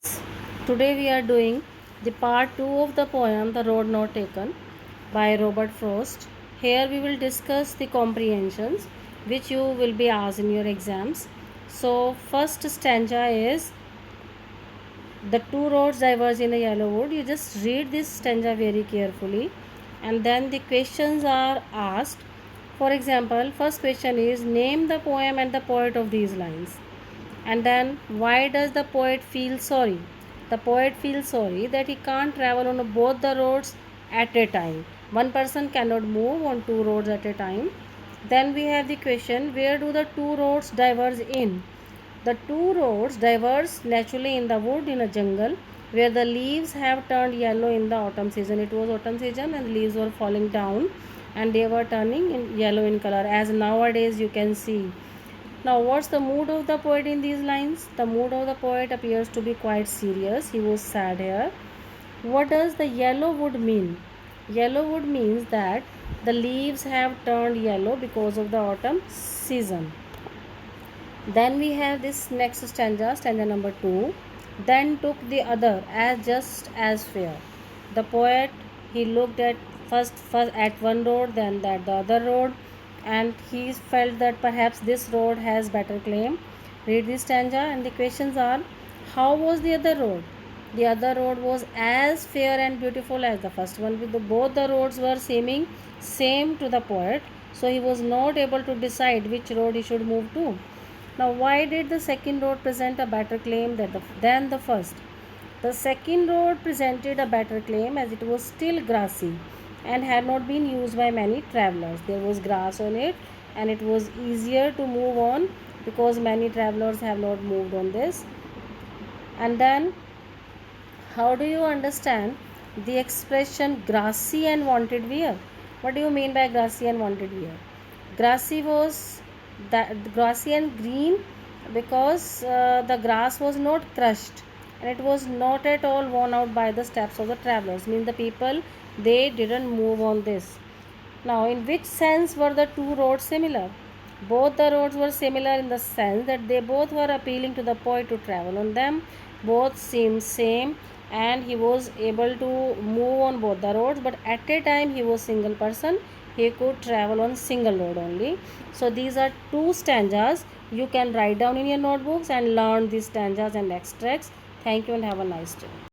Today we are doing the part 2 of the poem The Road Not Taken by Robert Frost. Here we will discuss the comprehensions which you will be asked in your exams. So first stanza is the two roads diverge in a yellow wood. You just read this stanza very carefully and then the questions are asked. For example, first question is name the poem and the poet of these lines. And then, why does the poet feel sorry? The poet feels sorry that he can't travel on both the roads at a time. One person cannot move on two roads at a time. Then we have the question, where do the two roads diverge in? The two roads diverge naturally in the wood in a jungle where the leaves have turned yellow in the autumn season. It was autumn season and the leaves were falling down and they were turning in yellow in color, as nowadays you can see. Now, what's the mood of the poet in these lines? The mood of the poet appears to be quite serious. He was sad here. What does the yellow wood mean? Yellow wood means that the leaves have turned yellow because of the autumn season. Then we have this next stanza, stanza number 2. Then took the other as just as fair. The poet, he looked at first at one road, then at the other road, and he felt that perhaps this road has better claim. Read this stanza and the questions are, how was the other road? The other road was as fair and beautiful as the first one. Both the roads were seeming same to the poet, so he was not able to decide which road he should move to. Now, why did the second road present a better claim than the first? The second road presented a better claim as it was still grassy and had not been used by many travelers. There was grass on it and it was easier to move on because many travelers have not moved on this. And then, how do you understand the expression grassy and wanted wear? What do you mean by grassy and wanted wear? Grassy was that grassy and green because the grass was not crushed and it was not at all worn out by the steps of the travelers. Means the people, they didn't move on this. Now, in which sense were the two roads similar? Both the roads were similar in the sense that they both were appealing to the poet to travel on them. Both seemed same and he was able to move on both the roads, but at a time he was single person. He could travel on single road only. So these are two stanzas. You can write down in your notebooks and learn these stanzas and extracts. Thank you and have a nice day.